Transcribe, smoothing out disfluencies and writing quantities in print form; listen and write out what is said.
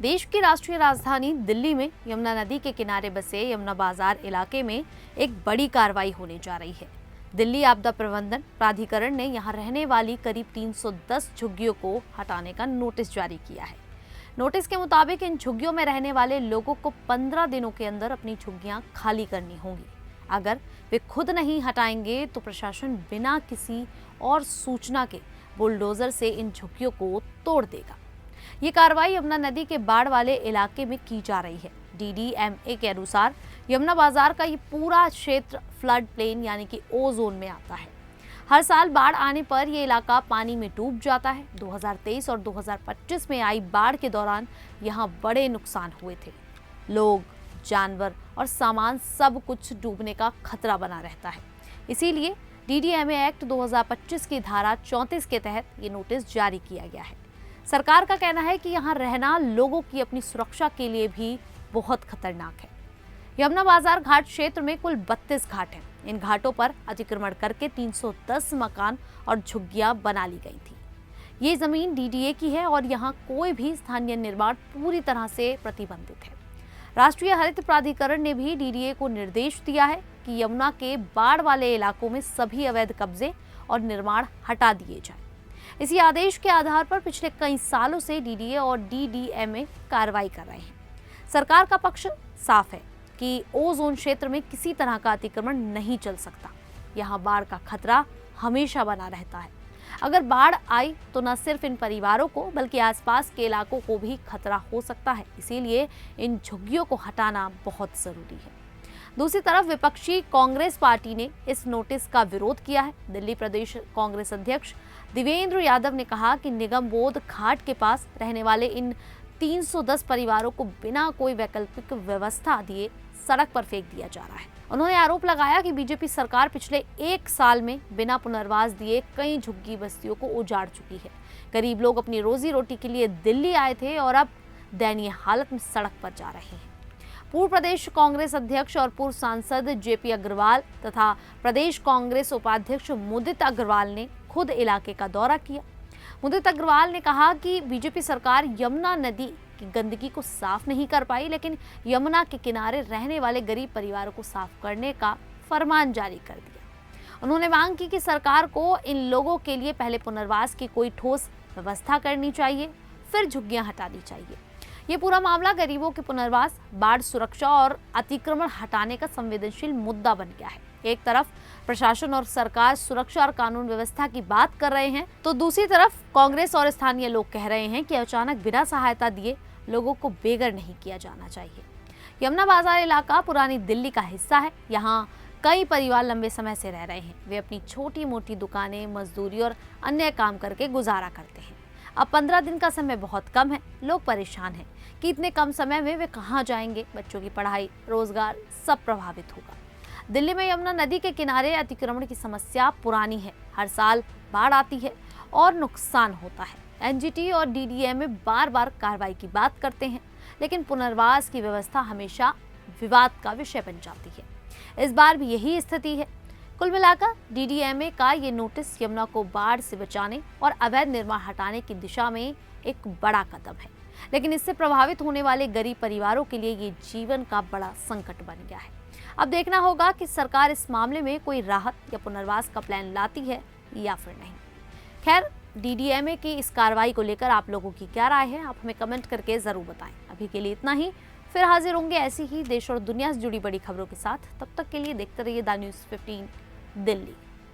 देश की राष्ट्रीय राजधानी दिल्ली में यमुना नदी के किनारे बसे यमुना बाजार इलाके में एक बड़ी कार्रवाई होने जा रही है। दिल्ली आपदा प्रबंधन प्राधिकरण ने यहां रहने वाली करीब 310 झुग्गियों को हटाने का नोटिस जारी किया है। नोटिस के मुताबिक इन झुग्गियों में रहने वाले लोगों को 15 दिनों के अंदर अपनी झुग्गियां खाली करनी होंगी। अगर वे खुद नहीं हटाएंगे तो प्रशासन बिना किसी और सूचना के बुलडोजर से इन झुग्गियों को तोड़ देगा। ये कार्रवाई यमुना नदी के बाढ़ वाले इलाके में की जा रही है। DDMA के अनुसार यमुना बाजार का ये पूरा क्षेत्र फ्लड प्लेन यानी कि O जोन में आता है। हर साल बाढ़ आने पर यह इलाका पानी में डूब जाता है। 2023 और 2025 में आई बाढ़ के दौरान यहाँ बड़े नुकसान हुए थे। लोग, जानवर और सामान सब कुछ डूबने का खतरा बना रहता है। इसीलिए DDMA एक्ट 2025 की धारा 34 के तहत ये नोटिस जारी किया गया है। सरकार का कहना है कि यहाँ रहना लोगों की अपनी सुरक्षा के लिए भी बहुत खतरनाक है। यमुना बाजार घाट क्षेत्र में कुल 32 घाट हैं। इन घाटों पर अतिक्रमण करके 310 मकान और झुग्गियां बना ली गई थी। ये जमीन DDA की है और यहाँ कोई भी स्थानीय निर्माण पूरी तरह से प्रतिबंधित है। राष्ट्रीय हरित प्राधिकरण ने भी DDA को निर्देश दिया है कि यमुना के बाढ़ वाले इलाकों में सभी अवैध कब्जे और निर्माण हटा दिए जाए। इसी आदेश के आधार पर पिछले कई सालों से DDA और DDMA कार्रवाई कर रहे हैं। सरकार का पक्ष साफ है कि O जोन क्षेत्र में किसी तरह का अतिक्रमण नहीं चल सकता। यहाँ बाढ़ का खतरा हमेशा बना रहता है। अगर बाढ़ आई तो न सिर्फ इन परिवारों को बल्कि आसपास के इलाकों को भी खतरा हो सकता है। इसीलिए इन झुग्गियों को हटाना बहुत जरूरी है। दूसरी तरफ विपक्षी कांग्रेस पार्टी ने इस नोटिस का विरोध किया है। दिल्ली प्रदेश कांग्रेस अध्यक्ष देवेंद्र यादव ने कहा कि निगम बोध घाट के पास रहने वाले इन 310 परिवारों को बिना कोई वैकल्पिक व्यवस्था दिए सड़क पर फेंक दिया जा रहा है। उन्होंने आरोप लगाया कि बीजेपी सरकार पिछले 1 साल में बिना पुनर्वास दिए कई झुग्गी बस्तियों को उजाड़ चुकी है। गरीब लोग अपनी रोजी रोटी के लिए दिल्ली आए थे और अब दयनीय हालत में सड़क पर जा रहे हैं। पूर्व प्रदेश कांग्रेस अध्यक्ष और पूर्व सांसद JP अग्रवाल तथा प्रदेश कांग्रेस उपाध्यक्ष मुदित अग्रवाल ने खुद इलाके का दौरा किया। मुदित अग्रवाल ने कहा कि बीजेपी सरकार यमुना नदी की गंदगी को साफ नहीं कर पाई, लेकिन यमुना के किनारे रहने वाले गरीब परिवारों को साफ करने का फरमान जारी कर दिया। उन्होंने मांग की कि सरकार को इन लोगों के लिए पहले पुनर्वास की कोई ठोस व्यवस्था करनी चाहिए, फिर झुग्गियां हटानी चाहिए। ये पूरा मामला गरीबों के पुनर्वास, बाढ़ सुरक्षा और अतिक्रमण हटाने का संवेदनशील मुद्दा बन गया है। एक तरफ प्रशासन और सरकार सुरक्षा और कानून व्यवस्था की बात कर रहे हैं, तो दूसरी तरफ कांग्रेस और स्थानीय लोग कह रहे हैं कि अचानक बिना सहायता दिए लोगों को बेघर नहीं किया जाना चाहिए। यमुना बाजार इलाका पुरानी दिल्ली का हिस्सा है। यहाँ कई परिवार लंबे समय से रह रहे हैं। वे अपनी छोटी मोटी दुकानें, मजदूरी और अन्य काम करके गुजारा करते हैं। अब 15 दिन का समय बहुत कम है। लोग परेशान हैं कि इतने कम समय में वे कहाँ जाएंगे। बच्चों की पढ़ाई, रोजगार सब प्रभावित होगा। दिल्ली में यमुना नदी के किनारे अतिक्रमण की समस्या पुरानी है। हर साल बाढ़ आती है और नुकसान होता है। NGT और DDMA बार बार कार्रवाई की बात करते हैं, लेकिन पुनर्वास की व्यवस्था हमेशा विवाद का विषय बन जाती है। इस बार भी यही स्थिति है। कुल मिलाकर DDMA का ये नोटिस यमुना को बाढ़ से बचाने और अवैध निर्माण हटाने की दिशा में एक बड़ा कदम है, लेकिन इससे प्रभावित होने वाले गरीब परिवारों के लिए ये जीवन का बड़ा संकट बन गया है। अब देखना होगा कि सरकार इस मामले में कोई राहत या पुनर्वास का प्लान लाती है या फिर नहीं। खैर, DDMA की इस कार्रवाई को लेकर आप लोगों की क्या राय है, आप हमें कमेंट करके जरूर बताएं। अभी के लिए इतना ही, फिर हाजिर होंगे ऐसी ही देश और दुनिया से जुड़ी बड़ी खबरों के साथ। तब तक के लिए देखते रहिए द न्यूज़ 15 दिल्ली।